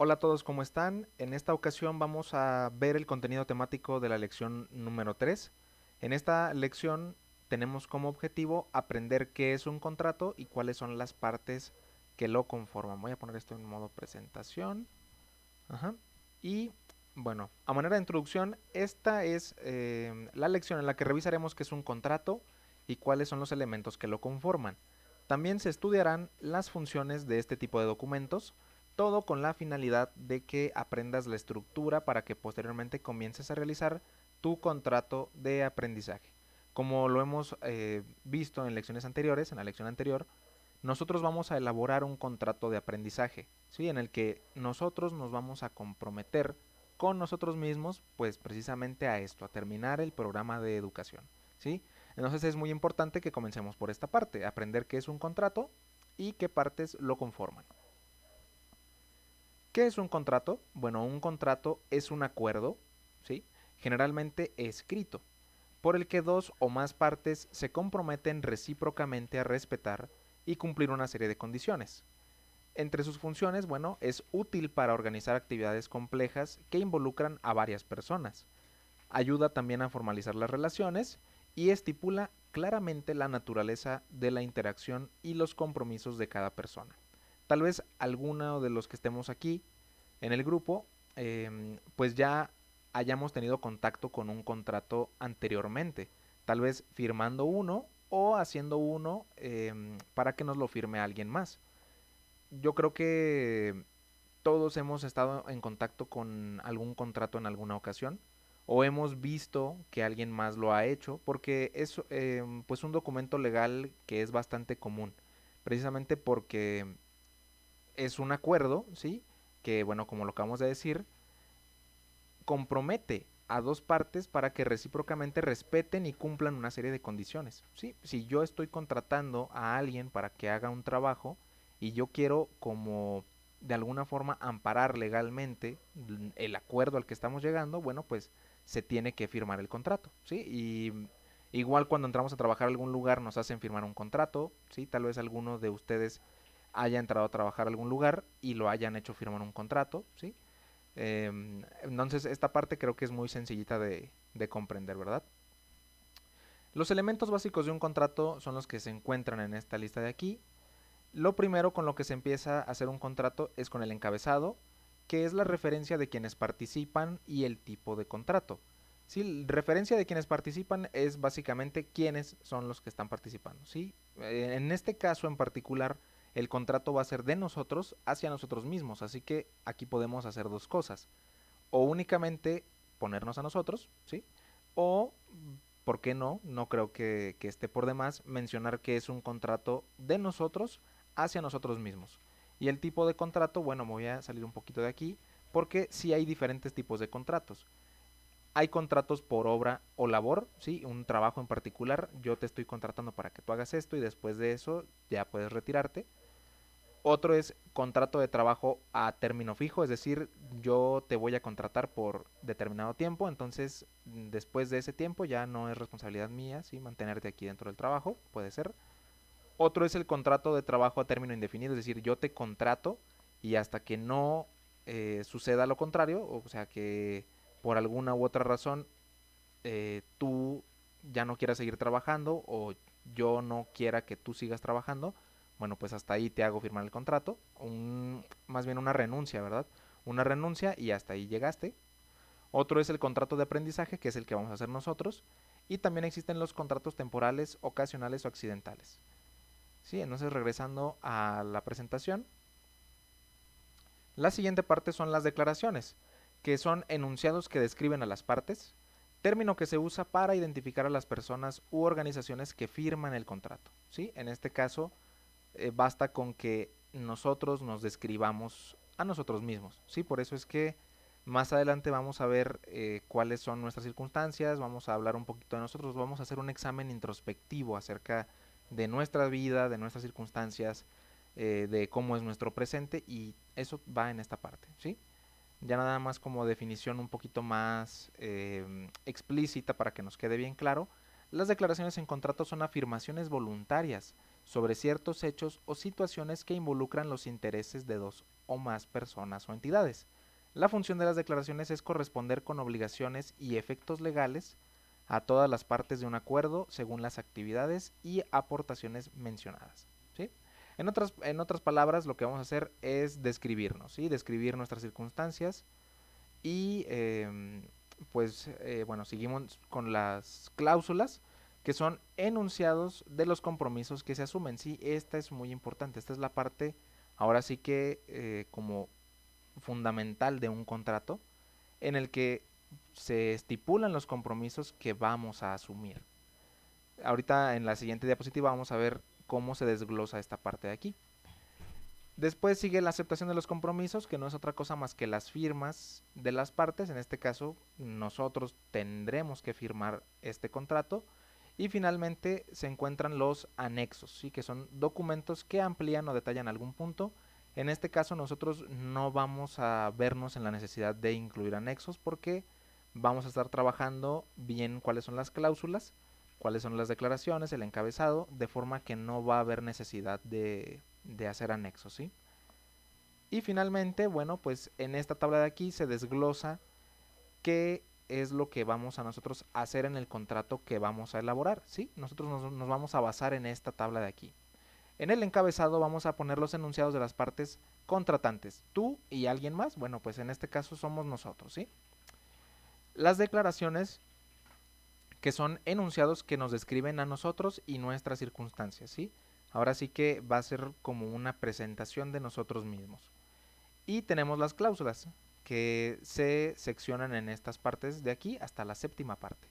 Hola a todos, ¿cómo están? En esta ocasión vamos a ver el contenido temático de la lección número 3. En esta lección tenemos como objetivo aprender qué es un contrato y cuáles son las partes que lo conforman. Voy a poner esto en modo presentación. Ajá. Y bueno, a manera de introducción, esta es la lección en la que revisaremos qué es un contrato y cuáles son los elementos que lo conforman. También se estudiarán las funciones de este tipo de documentos, todo con la finalidad de que aprendas la estructura para que posteriormente comiences a realizar tu contrato de aprendizaje. Como lo hemos visto en lecciones anteriores, en la lección anterior, nosotros vamos a elaborar un contrato de aprendizaje, ¿sí? En el que nosotros nos vamos a comprometer con nosotros mismos, pues precisamente a esto, a terminar el programa de educación, ¿sí? Entonces es muy importante que comencemos por esta parte, aprender qué es un contrato y qué partes lo conforman. ¿Qué es un contrato? Bueno, un contrato es un acuerdo, ¿sí? Generalmente escrito, por el que dos o más partes se comprometen recíprocamente a respetar y cumplir una serie de condiciones. Entre sus funciones, bueno, es útil para organizar actividades complejas que involucran a varias personas. Ayuda también a formalizar las relaciones y estipula claramente la naturaleza de la interacción y los compromisos de cada persona. Tal vez alguno de los que estemos aquí en el grupo, pues ya hayamos tenido contacto con un contrato anteriormente, tal vez firmando uno o haciendo uno para que nos lo firme alguien más. Yo creo que todos hemos estado en contacto con algún contrato en alguna ocasión o hemos visto que alguien más lo ha hecho porque es pues un documento legal que es bastante común, precisamente porque es un acuerdo, ¿sí? Que bueno, como lo acabamos de decir, compromete a dos partes para que recíprocamente respeten y cumplan una serie de condiciones. ¿Sí? Si yo estoy contratando a alguien para que haga un trabajo y yo quiero como de alguna forma amparar legalmente el acuerdo al que estamos llegando, bueno, pues se tiene que firmar el contrato, ¿sí? Y igual cuando entramos a trabajar a algún lugar nos hacen firmar un contrato, ¿sí? Tal vez alguno de ustedes haya entrado a trabajar a algún lugar y lo hayan hecho firmar un contrato, ¿sí? Entonces esta parte creo que es muy sencillita de comprender, ¿verdad? Los elementos básicos de un contrato son los que se encuentran en esta lista de aquí. Lo primero con lo que se empieza a hacer un contrato es con el encabezado, que es la referencia de quienes participan y el tipo de contrato. Sí, referencia de quienes participan es básicamente quiénes son los que están participando. ¿Sí? En este caso en particular, el contrato va a ser de nosotros hacia nosotros mismos, así que aquí podemos hacer dos cosas. O únicamente ponernos a nosotros, ¿sí? O, ¿por qué no? No creo que esté por demás mencionar que es un contrato de nosotros hacia nosotros mismos. Y el tipo de contrato, bueno, me voy a salir un poquito de aquí, porque sí hay diferentes tipos de contratos. Hay contratos por obra o labor, ¿sí? Un trabajo en particular, yo te estoy contratando para que tú hagas esto y después de eso ya puedes retirarte. Otro es contrato de trabajo a término fijo, es decir, yo te voy a contratar por determinado tiempo, entonces después de ese tiempo ya no es responsabilidad mía, ¿sí? Mantenerte aquí dentro del trabajo, puede ser. Otro es el contrato de trabajo a término indefinido, es decir, yo te contrato y hasta que no suceda lo contrario, o sea que por alguna u otra razón tú ya no quieras seguir trabajando o yo no quiera que tú sigas trabajando, bueno, pues hasta ahí te hago firmar el contrato, más bien una renuncia, ¿verdad? Una renuncia y hasta ahí llegaste. Otro es el contrato de aprendizaje, que es el que vamos a hacer nosotros. Y también existen los contratos temporales, ocasionales o accidentales. Sí, entonces regresando a la presentación, la siguiente parte son las declaraciones, que son enunciados que describen a las partes, término que se usa para identificar a las personas u organizaciones que firman el contrato. ¿Sí? En este caso, basta con que nosotros nos describamos a nosotros mismos. ¿Sí? Por eso es que más adelante vamos a ver cuáles son nuestras circunstancias, vamos a hablar un poquito de nosotros, vamos a hacer un examen introspectivo acerca de nuestra vida, de nuestras circunstancias, de cómo es nuestro presente y eso va en esta parte, ¿sí? Ya nada más como definición un poquito más explícita para que nos quede bien claro, las declaraciones en contrato son afirmaciones voluntarias, sobre ciertos hechos o situaciones que involucran los intereses de dos o más personas o entidades. La función de las declaraciones es corresponder con obligaciones y efectos legales a todas las partes de un acuerdo según las actividades y aportaciones mencionadas. ¿Sí? En otras palabras, lo que vamos a hacer es describirnos, ¿sí? Describir nuestras circunstancias y bueno, seguimos con las cláusulas que son enunciados de los compromisos que se asumen. Sí, esta es muy importante, esta es la parte ahora sí que como fundamental de un contrato en el que se estipulan los compromisos que vamos a asumir. Ahorita en la siguiente diapositiva vamos a ver cómo se desglosa esta parte de aquí. Después sigue la aceptación de los compromisos, que no es otra cosa más que las firmas de las partes. En este caso, nosotros tendremos que firmar este contrato. Y finalmente se encuentran los anexos, ¿sí? Que son documentos que amplían o detallan algún punto. En este caso nosotros no vamos a vernos en la necesidad de incluir anexos porque vamos a estar trabajando bien cuáles son las cláusulas, cuáles son las declaraciones, el encabezado, de forma que no va a haber necesidad de hacer anexos, ¿sí? Y finalmente, bueno, pues en esta tabla de aquí se desglosa qué es lo que vamos a nosotros hacer en el contrato que vamos a elaborar, ¿sí? Nosotros nos vamos a basar en esta tabla de aquí. En el encabezado vamos a poner los enunciados de las partes contratantes, tú y alguien más, bueno, pues en este caso somos nosotros, ¿sí? Las declaraciones que son enunciados que nos describen a nosotros y nuestras circunstancias, ¿sí? Ahora sí que va a ser como una presentación de nosotros mismos. Y tenemos las cláusulas, que se seccionan en estas partes de aquí hasta la séptima parte.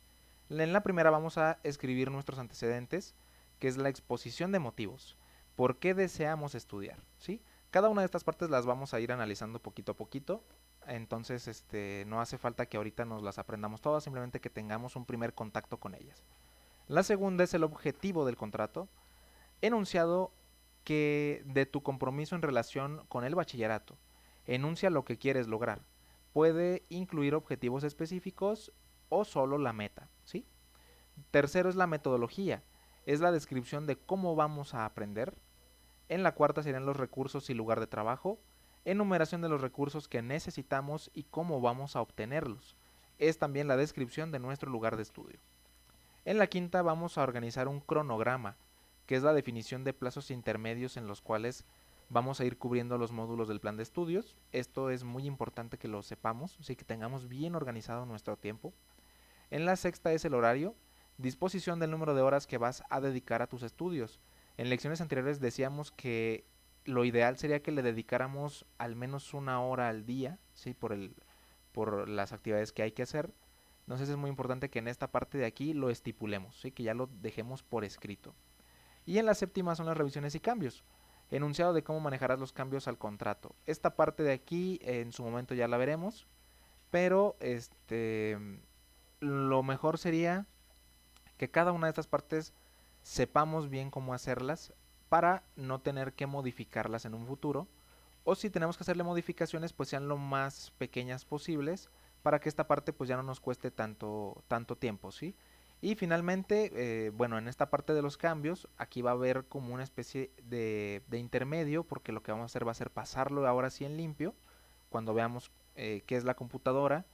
En la primera vamos a escribir nuestros antecedentes, que es la exposición de motivos. ¿Por qué deseamos estudiar? ¿Sí? Cada una de estas partes las vamos a ir analizando poquito a poquito. Entonces, no hace falta que ahorita nos las aprendamos todas, simplemente que tengamos un primer contacto con ellas. La segunda es el objetivo del contrato, enunciado que de tu compromiso en relación con el bachillerato. Enuncia lo que quieres lograr. Puede incluir objetivos específicos o solo la meta, ¿sí? Tercero es la metodología. Es la descripción de cómo vamos a aprender. En la cuarta serían los recursos y lugar de trabajo. Enumeración de los recursos que necesitamos y cómo vamos a obtenerlos. Es también la descripción de nuestro lugar de estudio. En la quinta vamos a organizar un cronograma, que es la definición de plazos intermedios en los cuales vamos a ir cubriendo los módulos del plan de estudios. Esto es muy importante que lo sepamos, así que tengamos bien organizado nuestro tiempo. En la sexta es el horario, disposición del número de horas que vas a dedicar a tus estudios. En lecciones anteriores decíamos que lo ideal sería que le dedicáramos al menos una hora al día, ¿sí? Por las actividades que hay que hacer. Entonces es muy importante que en esta parte de aquí lo estipulemos, ¿sí? Que ya lo dejemos por escrito. Y en la séptima son las revisiones y cambios. Enunciado de cómo manejarás los cambios al contrato. Esta parte de aquí en su momento ya la veremos, pero lo mejor sería que cada una de estas partes sepamos bien cómo hacerlas para no tener que modificarlas en un futuro, o si tenemos que hacerle modificaciones pues sean lo más pequeñas posibles para que esta parte pues ya no nos cueste tanto tiempo, ¿sí? Y finalmente, bueno, en esta parte de los cambios, aquí va a haber como una especie de intermedio, porque lo que vamos a hacer va a ser pasarlo ahora sí en limpio, cuando veamos qué es la computadora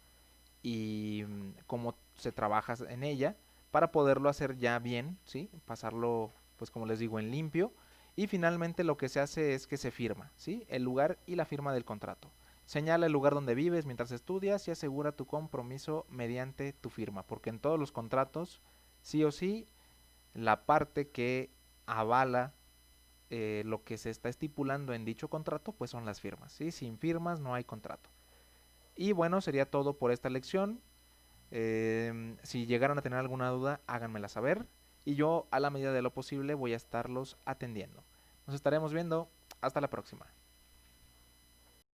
y cómo se trabaja en ella, para poderlo hacer ya bien, ¿sí? Pasarlo, pues como les digo, en limpio. Y finalmente lo que se hace es que se firma, ¿sí? El lugar y la firma del contrato. Señala el lugar donde vives mientras estudias y asegura tu compromiso mediante tu firma, porque en todos los contratos, sí o sí, la parte que avala lo que se está estipulando en dicho contrato, pues son las firmas, ¿sí? Sin firmas no hay contrato. Y bueno, sería todo por esta lección. Si llegaron a tener alguna duda, háganmela saber. Y yo, a la medida de lo posible, voy a estarlos atendiendo. Nos estaremos viendo. Hasta la próxima.